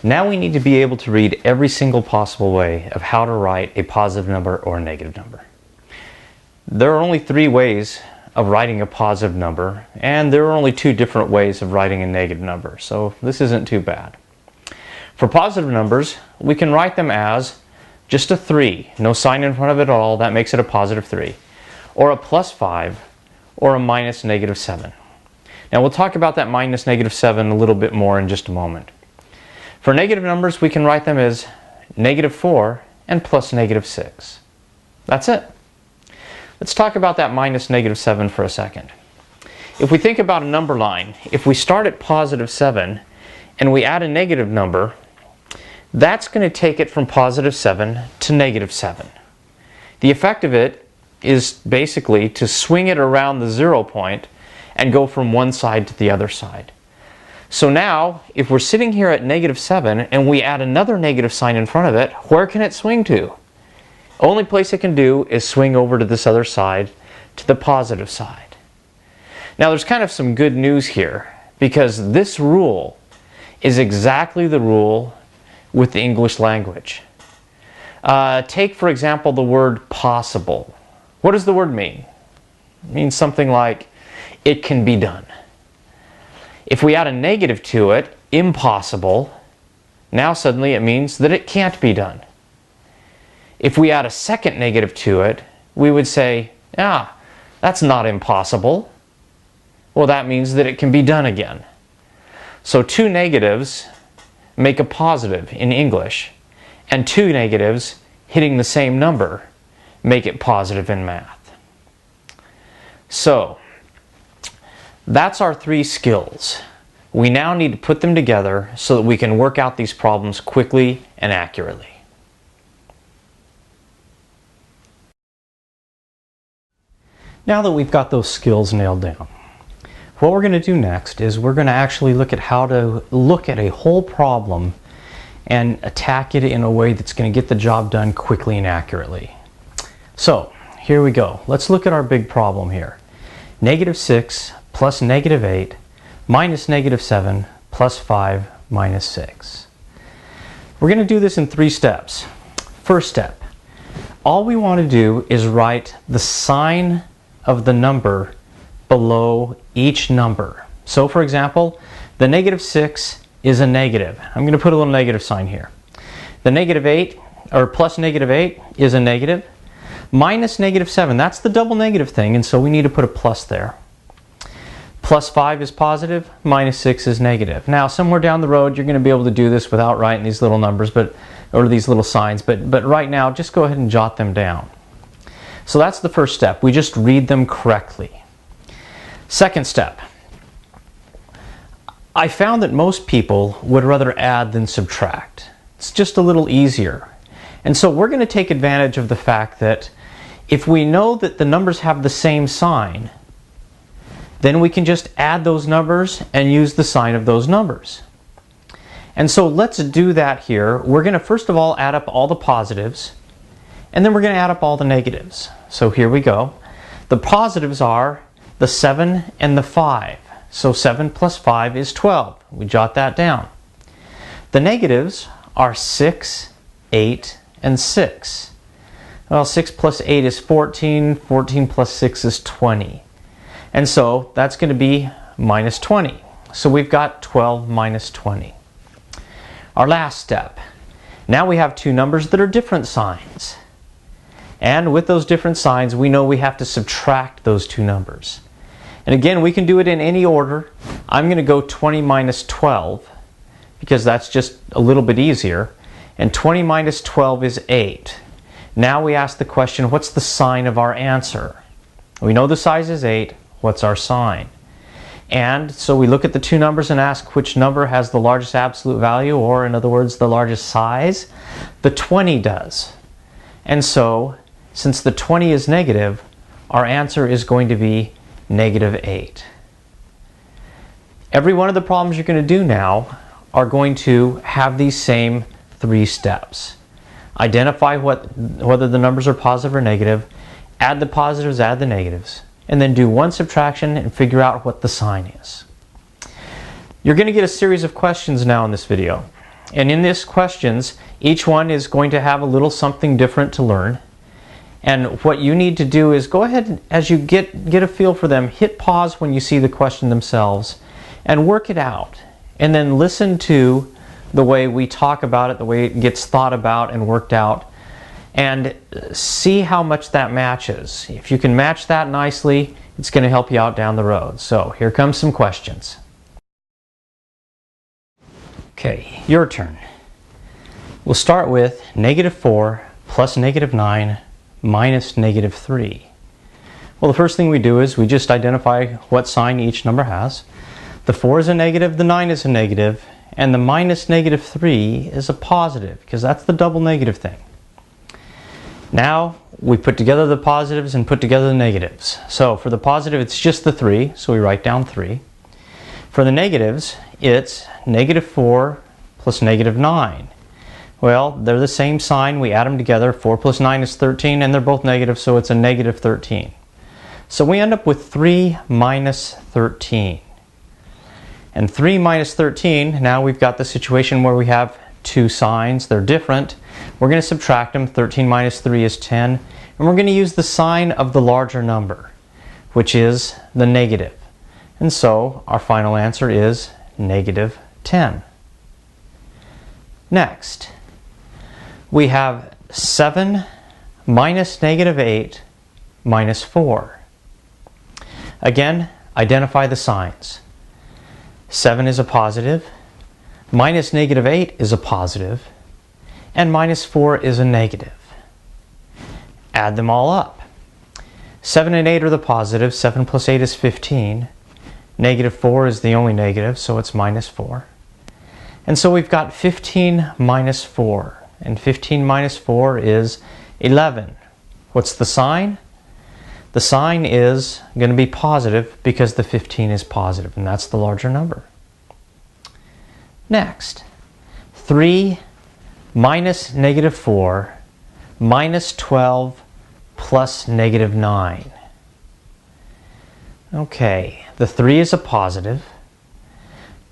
Now we need to be able to read every single possible way of how to write a positive number or a negative number. There are only 3 ways of writing a positive number, and there are only 2 different ways of writing a negative number, so this isn't too bad. For positive numbers, we can write them as just a 3, no sign in front of it at all, that makes it a positive 3, or a plus 5, or a minus negative 7. Now we'll talk about that minus negative 7 a little bit more in just a moment. For negative numbers, we can write them as negative 4 and plus negative 6. That's it. Let's talk about that minus negative 7 for a second. If we think about a number line, if we start at positive 7 and we add a negative number, that's going to take it from positive 7 to negative 7. The effect of it is basically to swing it around the 0 point and go from one side to the other side. So now, if we're sitting here at negative 7 and we add another negative sign in front of it, where can it swing to? Only place it can do is swing over to this other side, to the positive side. Now there's kind of some good news here, because this rule is exactly the rule with the English language. Take, for example, the word possible. What does the word mean? It means something like, it can be done. If we add a negative to it, impossible, now suddenly it means that it can't be done. If we add a second negative to it, we would say, that's not impossible. Well, that means that it can be done again. So 2 negatives make a positive in English, and 2 negatives hitting the same number make it positive in math. So, that's our 3 skills. We now need to put them together so that we can work out these problems quickly and accurately. Now that we've got those skills nailed down, what we're going to do next is we're going to actually look at how to look at a whole problem and attack it in a way that's going to get the job done quickly and accurately. So, here we go. Let's look at our big problem here. Negative 6 plus negative 8 minus negative 7 plus 5 minus 6. We're going to do this in 3 steps. First step, all we want to do is write the sign of the number below each number. So for example, the negative 6 is a negative. I'm going to put a little negative sign here. The negative 8, or plus negative 8, is a negative. Minus negative 7, that's the double negative thing, and so we need to put a plus there. Plus 5 is positive, minus 6 is negative. Now, somewhere down the road, you're going to be able to do this without writing these little numbers, or these little signs, but right now, just go ahead and jot them down. So that's the first step. We just read them correctly. Second step. I found that most people would rather add than subtract. It's just a little easier. And so we're going to take advantage of the fact that if we know that the numbers have the same sign, then we can just add those numbers and use the sign of those numbers. And so let's do that here. We're going to first of all add up all the positives, and then we're going to add up all the negatives. So here we go. The positives are the 7 and the 5. So 7 plus 5 is 12. We jot that down. The negatives are 6, 8, and 6. Well, 6 plus 8 is 14. 14 plus 6 is 20. And so that's going to be minus 20. So we've got 12 minus 20. Our last step. Now we have 2 numbers that are different signs. And with those different signs, we know we have to subtract those 2 numbers. And again, we can do it in any order. I'm going to go 20 minus 12 because that's just a little bit easier. And 20 minus 12 is 8. Now we ask the question, what's the sign of our answer? We know the size is 8. What's our sign? And so we look at the 2 numbers and ask which number has the largest absolute value, or in other words, the largest size. The 20 does. And so, since the 20 is negative, our answer is going to be negative 8. Every one of the problems you're going to do now are going to have these same 3 steps. Identify whether the numbers are positive or negative, add the positives, add the negatives, and then do one subtraction and figure out what the sign is. You're going to get a series of questions now in this video. And in these questions, each one is going to have a little something different to learn. And what you need to do is go ahead, as you get a feel for them, hit pause when you see the question themselves and work it out. And then listen to the way we talk about it, the way it gets thought about and worked out, and see how much that matches. If you can match that nicely, it's going to help you out down the road. So here comes some questions. Okay, your turn. We'll start with -4 plus -9 minus -3. Well, the first thing we do is we just identify what sign each number has. The 4 is a negative, the 9 is a negative, and the minus -3 is a positive, because that's the double negative thing. Now we put together the positives and put together the negatives. So for the positive, it's just the 3, so we write down 3. For the negatives, it's -4 plus -9. Well, they're the same sign. We add them together. 4 plus 9 is 13, and they're both negative, so it's a -13. So we end up with 3 minus 13. And 3 minus 13, now we've got the situation where we have two signs. They're different. We're going to subtract them. 13 minus 3 is 10. And we're going to use the sign of the larger number, which is the negative. And so our final answer is -10. Next, we have 7 minus -8 minus 4. Again, identify the signs. 7 is a positive, minus -8 is a positive, and minus 4 is a negative. Add them all up. 7 and 8 are the positive. 7 plus 8 is 15. -4 is the only negative, so it's -4. And so we've got 15 minus 4. And 15 minus 4 is 11. What's the sign? The sign is going to be positive because the 15 is positive, and that's the larger number. Next, 3 minus -4 minus 12 plus -9. Okay, the 3 is a positive.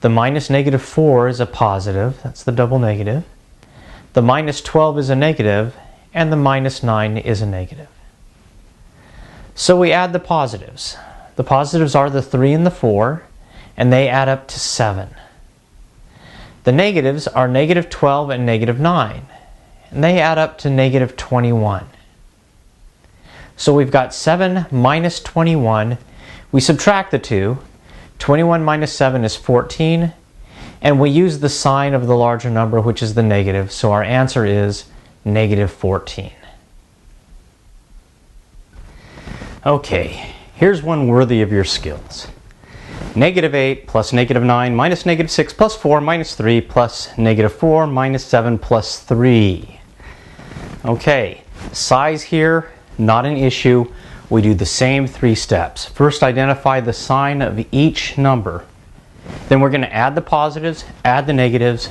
The minus -4 is a positive. That's the double negative. The minus 12 is a negative, and the minus 9 is a negative. So we add the positives. The positives are the 3 and the 4, and they add up to 7. The negatives are -12 and -9, and they add up to -21. So we've got 7 minus 21. We subtract the 2. 21 minus 7 is 14. And we use the sign of the larger number, which is the negative. So our answer is -14. Okay, here's one worthy of your skills. -8 plus -9 minus -6 plus 4 minus 3 plus -4 minus 7 plus 3. Okay, size here, not an issue. We do the same 3 steps. First, identify the sign of each number. Then we're going to add the positives, add the negatives,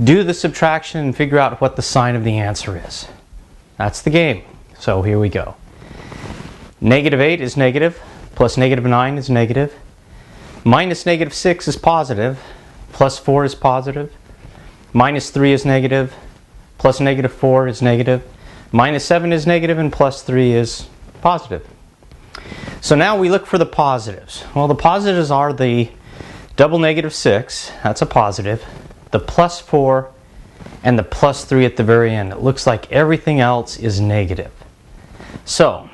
do the subtraction, and figure out what the sign of the answer is. That's the game. So here we go. -8 is negative, plus -9 is negative, minus -6 is positive, plus 4 is positive, minus 3 is negative, plus -4 is negative, minus 7 is negative, and plus 3 is positive. So now we look for the positives. Well, the positives are the double -6, that's a positive, the plus 4, and the plus 3 at the very end. It looks like everything else is negative. So,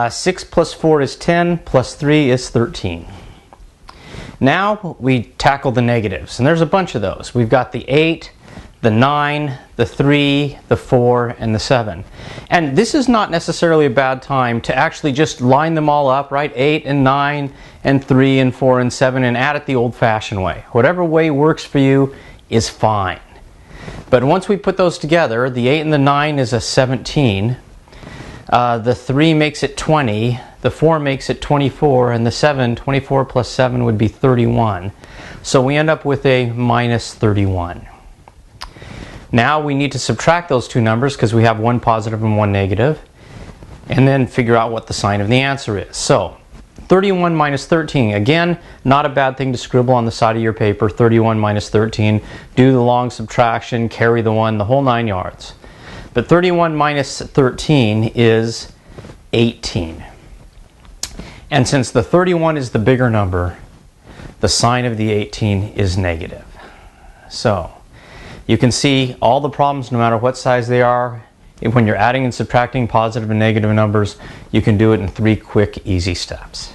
6 plus 4 is 10, plus 3 is 13. Now we tackle the negatives, and there's a bunch of those. We've got the 8, the 9, the 3, the 4, and the 7. And this is not necessarily a bad time to actually just line them all up, right? 8 and 9 and 3 and 4 and 7, and add it the old-fashioned way. Whatever way works for you is fine. But once we put those together, the 8 and the 9 is a 17. The 3 makes it 20, the 4 makes it 24, and the 7, 24 plus 7 would be 31. So we end up with a minus 31. Now we need to subtract those two numbers because we have one positive and one negative, and then figure out what the sign of the answer is. So 31 minus 13. Again, not a bad thing to scribble on the side of your paper. 31 minus 13. Do the long subtraction, carry the 1, the whole 9 yards. But 31 minus 13 is 18. And since the 31 is the bigger number, the sign of the 18 is negative. So, you can see all the problems, no matter what size they are, when you're adding and subtracting positive and negative numbers, you can do it in 3 quick, easy steps.